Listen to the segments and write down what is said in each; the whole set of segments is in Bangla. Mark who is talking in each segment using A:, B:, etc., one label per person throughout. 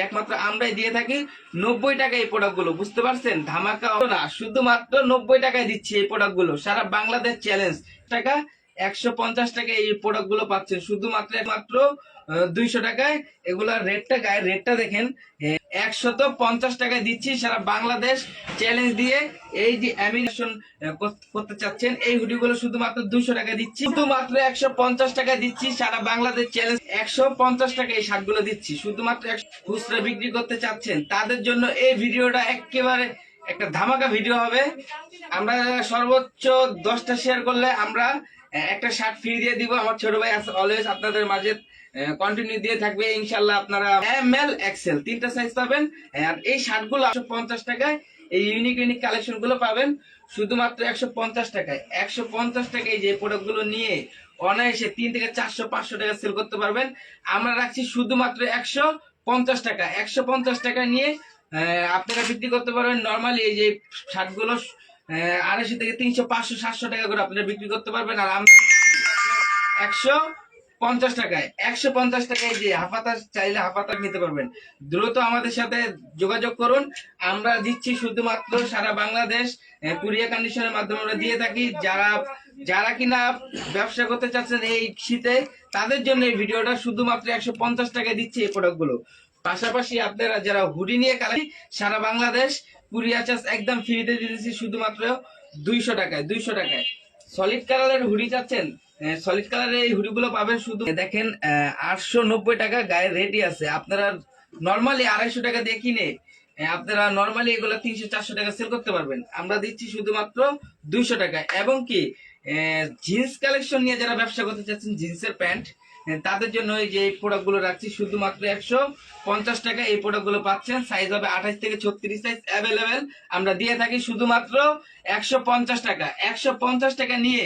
A: একমাত্র আমরাই দিয়ে থাকি 90 টাকা এই প্রোডাক্ট গুলো, বুঝতে পারছেন? ধামাকা না, শুধুমাত্র 90 টাকায় দিচ্ছি এই প্রোডাক্ট গুলো, সারা বাংলাদেশ চ্যালেঞ্জ। টাকা 150 টাকা এই প্রোডাক্ট গুলো পাচ্ছেন শুধুমাত্র মাত্র 200 টাকায়। এগুলা রেটটা গায়ে রেটটা দেখেন, 150 টাকায় দিচ্ছি সারা বাংলাদেশ চ্যালেঞ্জ দিয়ে। এই যে অ্যামিনেশন করতে চাচ্ছেন এই হুডি গুলো শুধুমাত্র 200 টাকা দিচ্ছি, শুধুমাত্র 150 টাকা দিচ্ছি সারা বাংলাদেশ চ্যালেঞ্জ। 150 টাকা এই শার্ট গুলো দিচ্ছি শুধুমাত্র। খুচরা বিক্রি করতে চাচ্ছেন তাদের জন্য এই ভিডিওটা একেবারে একটা ধামাকা ভিডিও হবে। আমরা সর্বোচ্চ 10টা শেয়ার করলে আমরা একটা শার্ট ফ্রি দিয়ে দিব। আমার ছোট ভাই অলওয়েজ আপনাদের মাঝে কন্টিনিউ দিয়ে থাকবে ইনশাল্লাহ। আপনারা এমএল এক্সেল 3টা সাইজ পাবেন। আর এই শার্ট গুলো 150 টাকায়, এই ইউনিক ইউনিক কালেকশন গুলো পাবেন শুধুমাত্র 150 টাকায়। 150 টাকায় যে প্রোডাক্ট গুলো নিয়ে অনায়াসে 3 থেকে 400 500 টাকা সেল করতে পারবেন। আমরা রাখছি শুধুমাত্র 150 টাকা। 150 টাকা নিয়ে আপনারা বিক্রি করতে পারবেন। নর্মালি এই যে শার্ট গুলো 250 থেকে 300 500 700 টাকা করে আপনারা বিক্রি করতে পারবেন। আর আমরা 150 টাকায়, 150 টাকায় যে হাফাতা চাইলে হাফাতা নিতে পারবেন। দ্রুত আমাদের সাথে যোগাযোগ করুন। আমরা দিচ্ছি শুধুমাত্র সারা বাংলাদেশ কুরিয়ার কন্ডিশনের মাধ্যমে আমরা দিয়ে থাকি। যারা কিনা ব্যবসা করতে চাচ্ছেন এই শীতে, তাদের জন্য এই ভিডিওটা শুধুমাত্র 150 টাকায় দিচ্ছি এই প্রোডাক্ট গুলো। পাশাপাশি আপনারা যারা হুডি নিয়ে সারা বাংলাদেশ কুরিয়ার চার্জ একদম ফ্রিতে দিতেছি শুধুমাত্র 200 টাকায়। 200 টাকায় সলিড কালারের হুডি চাচ্ছেন, সলিড কালারের এই হুডি গুলো পাবেন শুধু দেখেন 890 টাকা গায়ে রেটই আছে। আপনারা নর্মালি 250 টাকা দিয়ে কিনে আপনারা নর্মালি এগুলো 300 400 টাকা সেল করতে পারবেন। আমরা দিচ্ছি শুধুমাত্র 200 টাকায়। এবং কি জিন্স কালেকশন নিয়ে যারা ব্যবসা করতে চাচ্ছেন, জিন্সের প্যান্ট, তাদের জন্য এই যে প্রোডাক্ট গুলো রাখছি শুধুমাত্র 150 টাকা। এই প্রোডাক্ট গুলো পাচ্ছেন, সাইজ হবে 28 থেকে 36 সাইজ অ্যাভেলেবেল। আমরা দিয়ে থাকি শুধুমাত্র 150 টাকা। 150 টাকা নিয়ে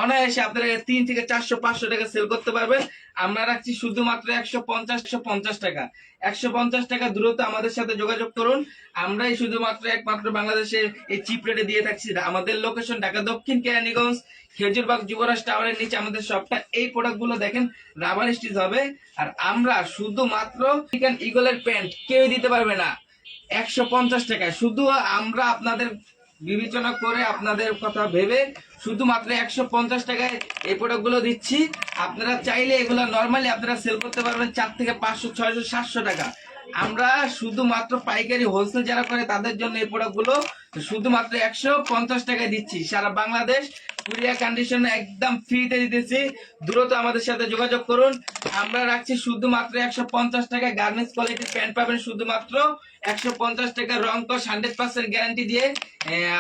A: অনায়াসে আপনারা 3 থেকে 400 500 টাকা সেল করতে পারবেন। আমরা রাখছি শুধুমাত্র 150 টাকা। 150 টাকা। দ্রুত আমাদের সাথে যোগাযোগ করুন। আমরাই শুধুমাত্র একমাত্র বাংলাদেশের এই চিপ রেটে দিয়ে থাকছি। আমাদের লোকেশন ঢাকা দক্ষিণ কেরানীগঞ্জ, খেজুরবাগ যুবরাজ টাওয়ারের নিচে আমাদের শপটা। এই প্রোডাক্ট গুলো দেখেন রাবার স্টিচ হবে। আর আমরা শুধুমাত্র ইগলের প্যান্ট কেউ দিতে পারবে না 150 টাকায়। শুধু আমরা আপনাদের বিবেচনা করে, আপনাদের কথা ভেবে শুধুমাত্র 150 টাকায় এই প্রোডাক্ট গুলো দিচ্ছি। আপনারা চাইলে এগুলো নর্মালি আপনারা সেল করতে পারবেন 4 থেকে 500 600 700 টাকা। আমরা শুধুমাত্র পাইকারি হোলসেল যারা করে তাদের জন্য এই প্রোডাক্ট গুলো শুধুমাত্র 150 টাকায় দিচ্ছি সারা বাংলাদেশ কুরিয়ার কন্ডিশন একদম ফ্রিতে দিতেছি। দ্রুত আমাদের সাথে যোগাযোগ করুন। আমরা রাখছি শুধুমাত্র 150 টাকা। গার্মেন্টস কোয়ালিটির প্যান্ট পাবেন শুধুমাত্র 150 টাকা। রং কস 100% গ্যারান্টি দিয়ে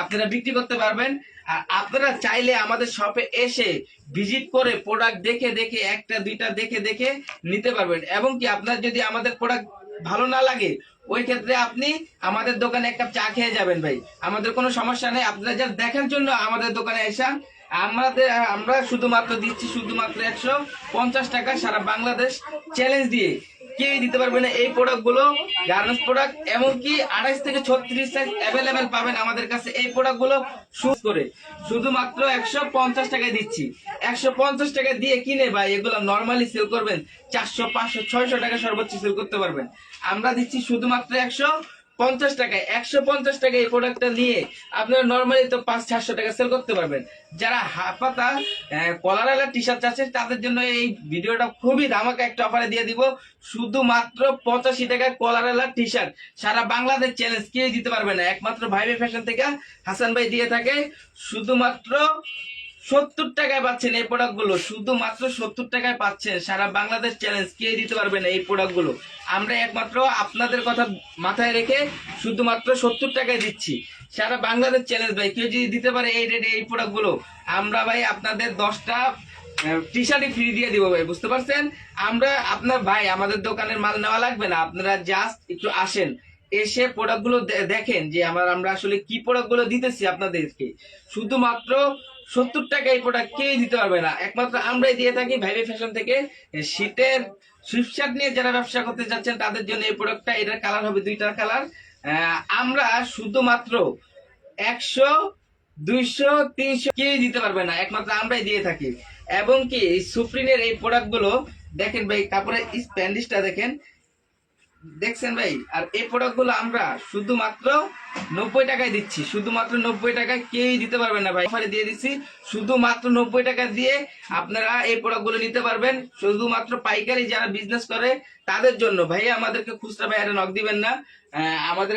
A: আপনারা বিক্রি করতে পারবেন। আর আপনারা চাইলে আমাদের শপে এসে ভিজিট করে প্রোডাক্ট দেখে দেখে একটা দুইটা দেখে দেখে নিতে পারবেন। এবং কি আপনার যদি আমাদের প্রোডাক্ট ভালো না লাগে, ওই ক্ষেত্রে আপনি আমাদের দোকানে এক কাপ চা খেয়ে যাবেন ভাই, আমাদের কোনো সমস্যা নেই। আপনারা যা দেখার জন্য আমাদের দোকানে এসে আমরা শুধুমাত্র দিচ্ছি শুধুমাত্র 150 টাকা সারা বাংলাদেশ চ্যালেঞ্জ দিয়ে। কেউ দিতে পারবে না এই প্রোডাক্ট গুলো, গার্মেন্টস প্রোডাক্ট। এমনকি 28 থেকে 36 সাইজ অ্যাভেলেবেল পাবেন আমাদের কাছে। এই প্রোডাক্ট গুলো করে শুধুমাত্র 150 টাকায় দিচ্ছি। 150 টাকা দিয়ে কিনে ভাই এগুলো নর্মালি সেল করবেন 400 500 600 টাকা সর্বোচ্চ সেল করতে পারবেন। আমরা দিচ্ছি শুধুমাত্র 150 টাকায়। 150 টাকা এই প্রোডাক্টটা নিয়ে আপনারা নর্মালি তো 500 টাকা সেল করতে পারবেন। যারা হাফাতা কলারওয়ালা টি শার্ট আছে তাদের জন্য এই ভিডিওটা খুবই ধামাকা একটা অফারে দিয়ে দিব শুধুমাত্র 85 টাকায় কলারওয়ালা টি শার্ট। সারা বাংলাদেশ চ্যালেঞ্জ কেউ দিতে পারবে না, একমাত্র ভাইবে ফ্যাশন থেকে হাসান ভাই দিয়ে থাকে। শুধুমাত্র 70 টাকায় পাচ্ছেন এই প্রোডাক্ট গুলো, শুধুমাত্র 70 টাকায় পাচ্ছেন। সারা বাংলাদেশ চ্যালেঞ্জ কে দিতে পারবে না এই প্রোডাক্ট গুলো। আমরা একমাত্র আপনাদের কথা মাথায় রেখে শুধুমাত্র 70 টাকায় দিচ্ছি সারা বাংলাদেশ চ্যালেঞ্জ। ভাই কেউ যদি দিতে পারে এই রেটে এই প্রোডাক্ট গুলো, আমরা ভাই আপনাদের 10টা টি শার্টই ফ্রি দিয়ে দিব ভাই, বুঝতে পারছেন? আমরা আপনার ভাই আমাদের দোকানের মাল নেওয়া লাগবে না, আপনারা জাস্ট একটু আসেন, এসে প্রোডাক্ট গুলো দেখেন যে আমরা আসলে কি প্রোডাক্ট গুলো দিতেছি আপনাদেরকে। শুধুমাত্র 70 টাকা এই প্রোডাক্ট কেউ দিতে পারবে না, একমাত্র আমরাই দিয়ে থাকি ভাইবে ফ্যাশন থেকে। শীতের সুইফট শার্ট নিয়ে যারা ব্যবসা করতে যাচ্ছেন তাদের জন্য এই প্রোডাক্টটা। এটার কালার হবে 2টা কালার। আমরা শুধুমাত্র 100 200 300 কেউ দিতে পারবে না, একমাত্র আমরাই দিয়ে থাকি। এবং কি সুপ্রিমের এই প্রোডাক্ট গুলো দেখেন ভাই, কাপড়ের স্প্যান্ডিশটা দেখেন দেখছেন ভাই, আর এই প্রোডাক্টগুলো আমরা শুধুমাত্র 90 টাকায় দিচ্ছি, শুধুমাত্র 90 টাকায় কেউই দিতে পারবেন না ভাই, অফারে দিয়ে দিচ্ছি শুধুমাত্র 90 টাকা দিয়ে আপনারা এই প্রোডাক্টগুলো নিতে পারবেন, শুধুমাত্র পাইকারি যারা বিজনেস করে তাদের জন্য। ভাই আমাদেরকে খুচরা ভাইয়ারে নক দিবেন না, আমাদের